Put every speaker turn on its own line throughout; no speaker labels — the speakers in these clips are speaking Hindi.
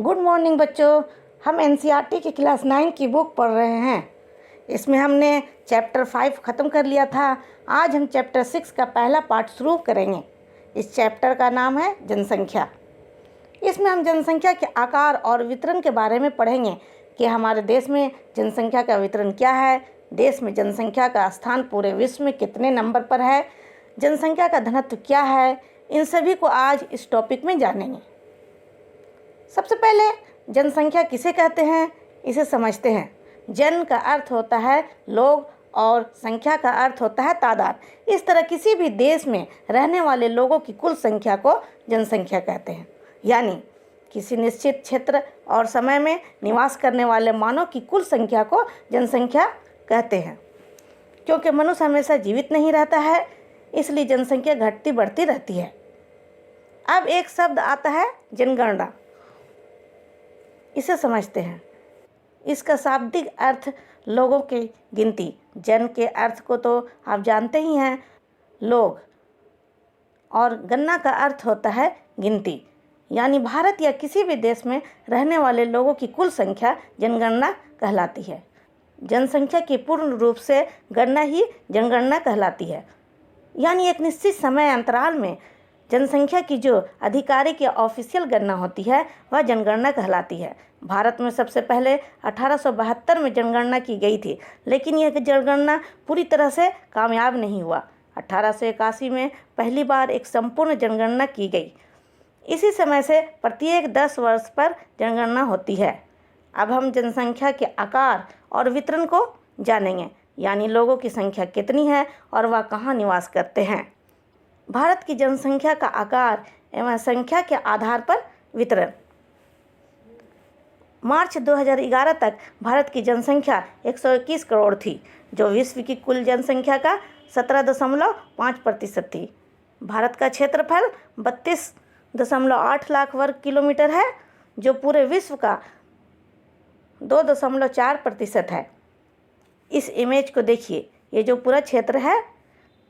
गुड मॉर्निंग बच्चों। हम एनसीईआरटी की क्लास 9 की बुक पढ़ रहे हैं। इसमें हमने चैप्टर 5 ख़त्म कर लिया था। आज हम चैप्टर 6 का पहला पार्ट शुरू करेंगे। इस चैप्टर का नाम है जनसंख्या। इसमें हम जनसंख्या के आकार और वितरण के बारे में पढ़ेंगे कि हमारे देश में जनसंख्या का वितरण क्या है, देश में जनसंख्या का स्थान पूरे विश्व में कितने नंबर पर है, जनसंख्या का घनत्व क्या है। इन सभी को आज इस टॉपिक में जानेंगे। सबसे पहले जनसंख्या किसे कहते हैं, इसे समझते हैं। जन का अर्थ होता है लोग और संख्या का अर्थ होता है तादाद। इस तरह किसी भी देश में रहने वाले लोगों की कुल संख्या को जनसंख्या कहते हैं। यानी किसी निश्चित क्षेत्र और समय में निवास करने वाले मानव की कुल संख्या को जनसंख्या कहते हैं। क्योंकि मनुष्य हमेशा जीवित नहीं रहता है, इसलिए जनसंख्या घटती बढ़ती रहती है। अब एक शब्द आता है जनगणना, इसे समझते हैं। इसका शाब्दिक अर्थ लोगों की गिनती। जन के अर्थ को तो आप जानते ही हैं, लोग, और गणना का अर्थ होता है गिनती। यानी भारत या किसी भी देश में रहने वाले लोगों की कुल संख्या जनगणना कहलाती है। जनसंख्या की पूर्ण रूप से गणना ही जनगणना कहलाती है। यानी एक निश्चित समय अंतराल में जनसंख्या की जो आधिकारिक या ऑफिशियल गणना होती है वह जनगणना कहलाती है। भारत में सबसे पहले 1872 में जनगणना की गई थी, लेकिन यह जनगणना पूरी तरह से कामयाब नहीं हुआ। 1881 में पहली बार एक संपूर्ण जनगणना की गई। इसी समय से प्रत्येक 10 वर्ष पर जनगणना होती है। अब हम जनसंख्या के आकार और वितरण को जानेंगे, यानी लोगों की संख्या कितनी है और वह कहाँ निवास करते हैं। भारत की जनसंख्या का आकार एवं संख्या के आधार पर वितरण। मार्च 2011 तक भारत की जनसंख्या 121 करोड़ थी, जो विश्व की कुल जनसंख्या का 17.5% थी। भारत का क्षेत्रफल 32.8 लाख वर्ग किलोमीटर है, जो पूरे विश्व का 2.4% है। इस इमेज को देखिए, ये जो पूरा क्षेत्र है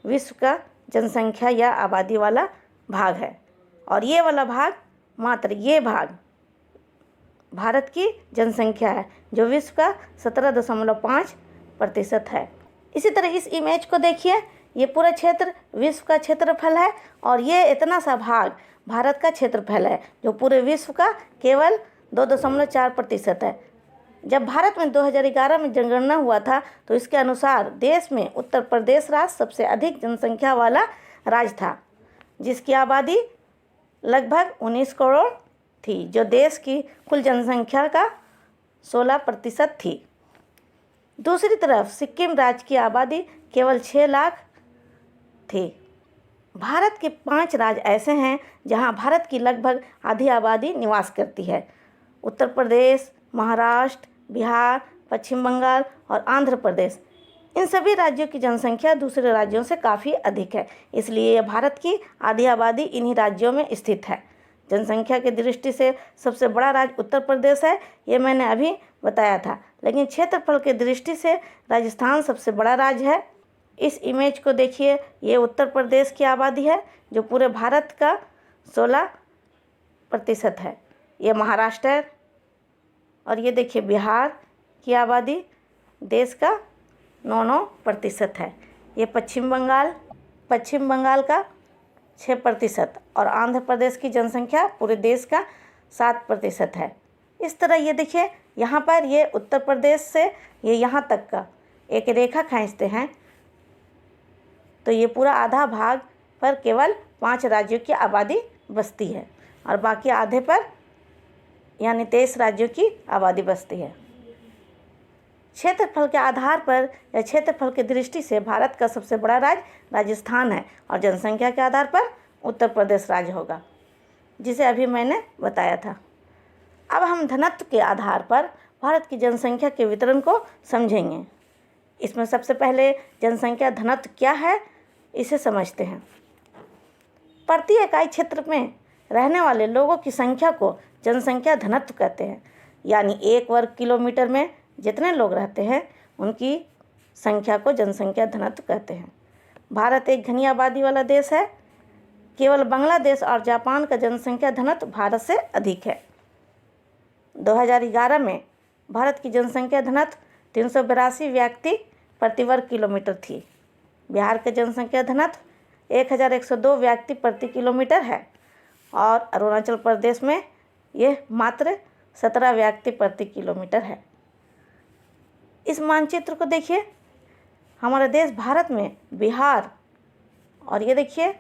विश्व का जनसंख्या या आबादी वाला भाग है, और ये वाला भाग, मात्र ये भाग भारत की जनसंख्या है, जो विश्व का 17.5% है। इसी तरह इस इमेज को देखिए, ये पूरा क्षेत्र विश्व का क्षेत्रफल है, और ये इतना सा भाग भारत का क्षेत्रफल है, जो पूरे विश्व का केवल 2.4% है। जब भारत में 2011 में जनगणना हुआ था, तो इसके अनुसार देश में उत्तर प्रदेश राज्य सबसे अधिक जनसंख्या वाला राज्य था, जिसकी आबादी लगभग 19 करोड़ थी, जो देश की कुल जनसंख्या का 16% थी। दूसरी तरफ सिक्किम राज्य की आबादी केवल 6 लाख थी। भारत के 5 राज्य ऐसे हैं जहां भारत की लगभग आधी आबादी निवास करती है: उत्तर प्रदेश, महाराष्ट्र, बिहार, पश्चिम बंगाल और आंध्र प्रदेश। इन सभी राज्यों की जनसंख्या दूसरे राज्यों से काफ़ी अधिक है, इसलिए भारत की आधी आबादी इन्हीं राज्यों में स्थित है। जनसंख्या की दृष्टि से सबसे बड़ा राज्य उत्तर प्रदेश है, ये मैंने अभी बताया था। लेकिन क्षेत्रफल की दृष्टि से राजस्थान सबसे बड़ा राज्य है। इस इमेज को देखिए, ये उत्तर प्रदेश की आबादी है, जो पूरे भारत का 16% है। ये महाराष्ट्र है, और ये देखिए बिहार की आबादी देश का 9% है। ये पश्चिम बंगाल का 6% और आंध्र प्रदेश की जनसंख्या पूरे देश का 7% है। इस तरह ये देखिए, यहाँ पर ये उत्तर प्रदेश से ये यहाँ तक का एक रेखा खींचते हैं, तो ये पूरा आधा भाग पर केवल 5 राज्यों की आबादी बसती है, और बाकी आधे पर यानी 23 राज्यों की आबादी बसती है। क्षेत्रफल के आधार पर या क्षेत्रफल की दृष्टि से भारत का सबसे बड़ा राज्य राजस्थान है, और जनसंख्या के आधार पर उत्तर प्रदेश राज्य होगा, जिसे अभी मैंने बताया था। अब हम घनत्व के आधार पर भारत की जनसंख्या के वितरण को समझेंगे। इसमें सबसे पहले जनसंख्या घनत्व क्या है, इसे समझते हैं। प्रति इकाई क्षेत्र में रहने वाले लोगों की संख्या को जनसंख्या घनत्व कहते हैं। यानी 1 वर्ग किलोमीटर में जितने लोग रहते हैं उनकी संख्या को जनसंख्या घनत्व कहते हैं। भारत एक घनी आबादी वाला देश है। केवल बांग्लादेश और जापान का जनसंख्या घनत्व भारत से अधिक है। 2011 में भारत की जनसंख्या घनत्व 382 व्यक्ति प्रति वर्ग किलोमीटर थी। बिहार की जनसंख्या घनत्व 1102 व्यक्ति प्रति किलोमीटर है और अरुणाचल प्रदेश में यह मात्र 17 व्यक्ति प्रति किलोमीटर है। इस मानचित्र को देखिए, हमारे देश भारत में बिहार और ये देखिए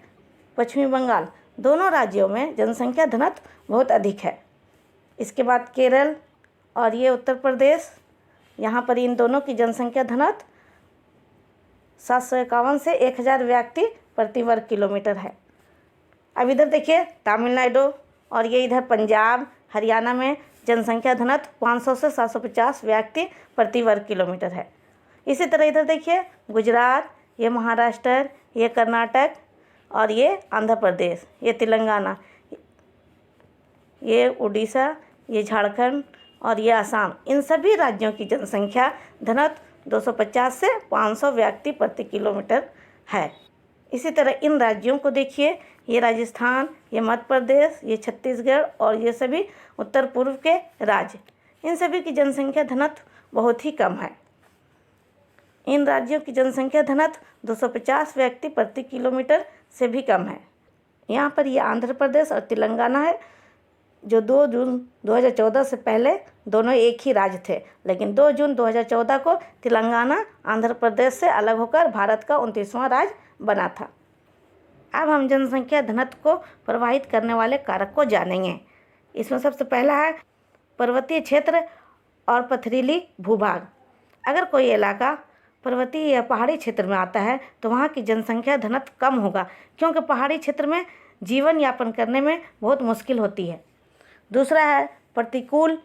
पश्चिमी बंगाल, दोनों राज्यों में जनसंख्या घनत्व बहुत अधिक है। इसके बाद केरल और ये उत्तर प्रदेश, यहाँ पर इन दोनों की जनसंख्या घनत्व 751 से 1000 व्यक्ति प्रति वर्ग किलोमीटर है। अब इधर देखिए तमिलनाडु और ये इधर पंजाब, हरियाणा में जनसंख्या घनत्व 500 से 750 व्यक्ति प्रति वर्ग किलोमीटर है। इसी तरह इधर देखिए गुजरात, ये महाराष्ट्र, ये कर्नाटक और ये आंध्र प्रदेश, ये तेलंगाना, ये उड़ीसा, ये झारखंड और ये असम, इन सभी राज्यों की जनसंख्या घनत्व 250 से 500 व्यक्ति प्रति किलोमीटर है। इसी तरह इन राज्यों को देखिए, ये राजस्थान, ये मध्य प्रदेश, ये छत्तीसगढ़ और ये सभी उत्तर पूर्व के राज्य, इन सभी की जनसंख्या घनत्व बहुत ही कम है। इन राज्यों की जनसंख्या घनत्व 250 व्यक्ति प्रति किलोमीटर से भी कम है। यहाँ पर ये आंध्र प्रदेश और तेलंगाना है, जो 2 जून 2014 से पहले दोनों एक ही राज्य थे, लेकिन 2 जून 2014 को तेलंगाना आंध्र प्रदेश से अलग होकर भारत का 29वां राज्य बना था। अब हम जनसंख्या घनत्व को प्रभावित करने वाले कारक को जानेंगे। इसमें सबसे पहला है पर्वतीय क्षेत्र और पथरीली भूभाग। अगर कोई इलाका पर्वतीय या पहाड़ी क्षेत्र में आता है तो वहाँ की जनसंख्या घनत्व कम होगा, क्योंकि पहाड़ी क्षेत्र में जीवन यापन करने में बहुत मुश्किल होती है। दूसरा है प्रतिकूल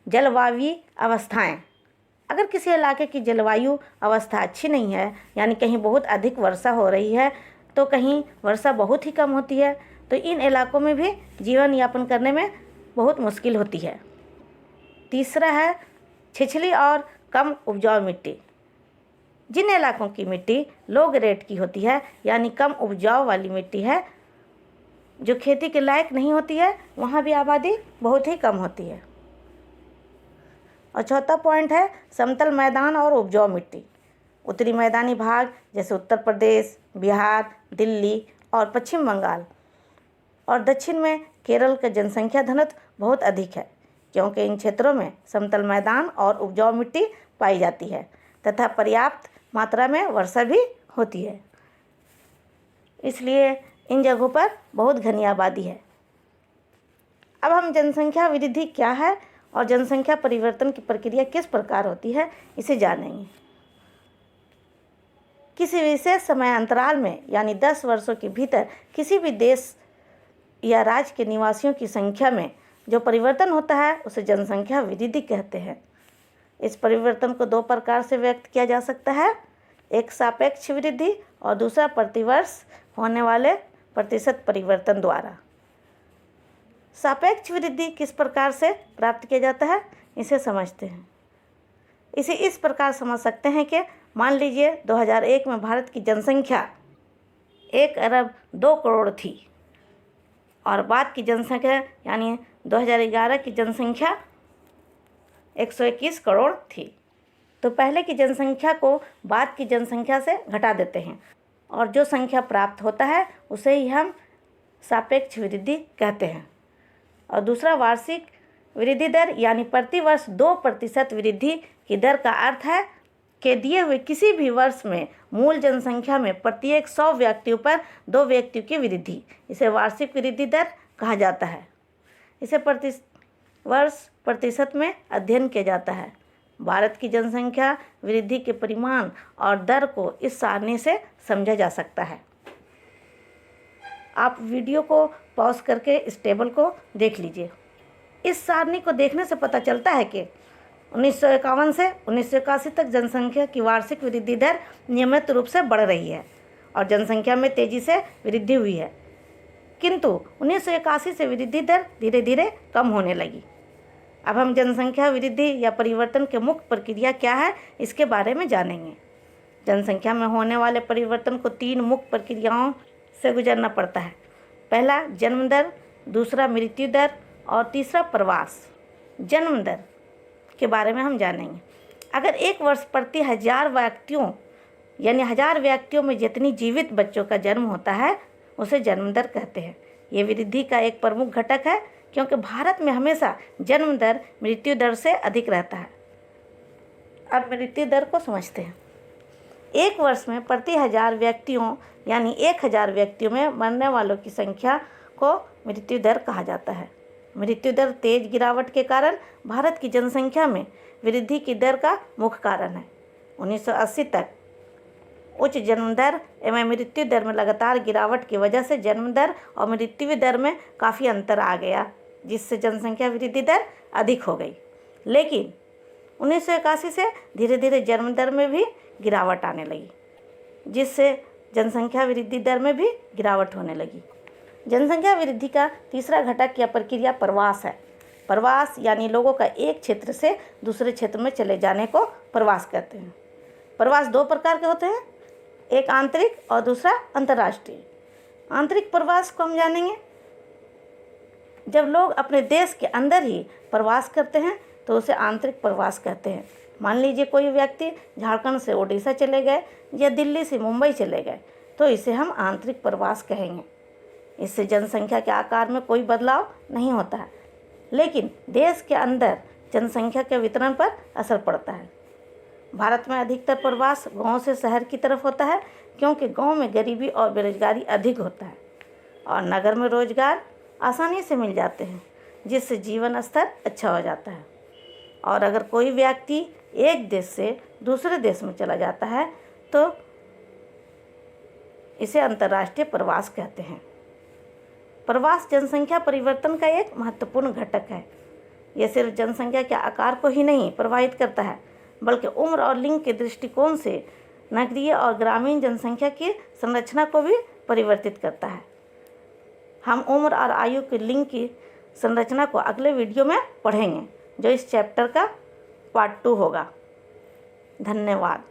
जलवायु अवस्थाएं। अगर किसी इलाके की जलवायु अवस्था अच्छी नहीं है, यानी कहीं बहुत अधिक वर्षा हो रही है तो कहीं वर्षा बहुत ही कम होती है, तो इन इलाकों में भी जीवन यापन करने में बहुत मुश्किल होती है। तीसरा है छिछली और कम उपजाऊ मिट्टी। जिन इलाकों की मिट्टी लो ग्रेड की होती है, यानी कम उपजाऊ वाली मिट्टी है, जो खेती के लायक नहीं होती है, वहाँ भी आबादी बहुत ही कम होती है। और चौथा पॉइंट है समतल मैदान और उपजाऊ मिट्टी। उत्तरी मैदानी भाग जैसे उत्तर प्रदेश, बिहार, दिल्ली और पश्चिम बंगाल और दक्षिण में केरल का जनसंख्या घनत्व बहुत अधिक है, क्योंकि इन क्षेत्रों में समतल मैदान और उपजाऊ मिट्टी पाई जाती है तथा पर्याप्त मात्रा में वर्षा भी होती है, इसलिए इन जगहों पर बहुत घनी आबादी है। अब हम जनसंख्या वृद्धि क्या है और जनसंख्या परिवर्तन की प्रक्रिया किस प्रकार होती है, इसे जानेंगे। किसी विशेष समय अंतराल में, यानी 10 वर्षों के भीतर किसी भी देश या राज्य के निवासियों की संख्या में जो परिवर्तन होता है उसे जनसंख्या वृद्धि कहते हैं। इस परिवर्तन को 2 प्रकार से व्यक्त किया जा सकता है, एक सापेक्ष वृद्धि और दूसरा प्रतिवर्ष होने वाले प्रतिशत परिवर्तन द्वारा। सापेक्ष वृद्धि किस प्रकार से प्राप्त किया जाता है, इसे समझते हैं। इसे इस प्रकार समझ सकते हैं कि मान लीजिए 2001 में भारत की जनसंख्या 1 अरब 2 करोड़ थी और बाद की जनसंख्या यानी 2011 की जनसंख्या 121 करोड़ थी। तो पहले की जनसंख्या को बाद की जनसंख्या से घटा देते हैं और जो संख्या प्राप्त होता है उसे ही हम सापेक्ष वृद्धि कहते हैं। और दूसरा वार्षिक वृद्धि दर, यानी प्रतिवर्ष 2% वृद्धि की दर का अर्थ है कि दिए हुए किसी भी वर्ष में मूल जनसंख्या में प्रत्येक 100 व्यक्तियों पर 2 व्यक्तियों की वृद्धि, इसे वार्षिक वृद्धि दर कहा जाता है। इसे वर्ष प्रतिशत में अध्ययन किया जाता है। भारत की जनसंख्या वृद्धि के परिमाण और दर को इस सारणी से समझा जा सकता है। आप वीडियो को पॉज करके इस टेबल को देख लीजिए। इस सारणी को देखने से पता चलता है कि 1951 से 1981 तक जनसंख्या की वार्षिक वृद्धि दर नियमित रूप से बढ़ रही है और जनसंख्या में तेजी से वृद्धि हुई है, किंतु 1981 से वृद्धि दर धीरे धीरे कम होने लगी। अब हम जनसंख्या वृद्धि या परिवर्तन के मुख्य प्रक्रिया क्या है, इसके बारे में जानेंगे। जनसंख्या में होने वाले परिवर्तन को 3 मुख्य प्रक्रियाओं से गुजरना पड़ता है। पहला जन्म दर, दूसरा मृत्यु दर और तीसरा प्रवास। जन्म दर के बारे में हम जानेंगे। अगर एक वर्ष प्रति 1000 व्यक्तियों यानी 1000 व्यक्तियों में जितनी जीवित बच्चों का जन्म होता है उसे जन्म दर कहते हैं। ये वृद्धि का एक प्रमुख घटक है क्योंकि भारत में हमेशा जन्म दर मृत्यु दर से अधिक रहता है। अब मृत्यु दर को समझते हैं। एक वर्ष में प्रति 1000 व्यक्तियों यानी 1000 व्यक्तियों में मरने वालों की संख्या को मृत्यु दर कहा जाता है। मृत्यु दर तेज गिरावट के कारण भारत की जनसंख्या में वृद्धि की दर का मुख्य कारण है। 1980 तक उच्च जन्म दर एवं मृत्यु दर में लगातार गिरावट की वजह से जन्म दर और मृत्यु दर में काफ़ी अंतर आ गया, जिससे जनसंख्या वृद्धि दर अधिक हो गई। लेकिन 1981 से धीरे धीरे जन्म दर में भी गिरावट आने लगी, जिससे जनसंख्या वृद्धि दर में भी गिरावट होने लगी। जनसंख्या वृद्धि का तीसरा घटक या प्रक्रिया प्रवास है। प्रवास यानी लोगों का एक क्षेत्र से दूसरे क्षेत्र में चले जाने को प्रवास कहते हैं। प्रवास दो प्रकार के होते हैं, एक आंतरिक और दूसरा अंतर्राष्ट्रीय। आंतरिक प्रवास को हम जानेंगे। जब लोग अपने देश के अंदर ही प्रवास करते हैं तो उसे आंतरिक प्रवास कहते हैं। मान लीजिए कोई व्यक्ति झारखंड से उड़ीसा चले गए या दिल्ली से मुंबई चले गए तो इसे हम आंतरिक प्रवास कहेंगे। इससे जनसंख्या के आकार में कोई बदलाव नहीं होता है, लेकिन देश के अंदर जनसंख्या के वितरण पर असर पड़ता है। भारत में अधिकतर प्रवास गांव से शहर की तरफ होता है क्योंकि गांव में गरीबी और बेरोजगारी अधिक होता है और नगर में रोजगार आसानी से मिल जाते हैं, जिससे जीवन स्तर अच्छा हो जाता है। और अगर कोई व्यक्ति एक देश से दूसरे देश में चला जाता है तो इसे अंतर्राष्ट्रीय प्रवास कहते हैं। प्रवास जनसंख्या परिवर्तन का एक महत्वपूर्ण घटक है। यह सिर्फ जनसंख्या के आकार को ही नहीं प्रभावित करता है, बल्कि उम्र और लिंग के दृष्टिकोण से नगरीय और ग्रामीण जनसंख्या की संरचना को भी परिवर्तित करता है। हम उम्र और आयु के लिंग की संरचना को अगले वीडियो में पढ़ेंगे, जो इस चैप्टर का पार्ट 2 होगा। धन्यवाद।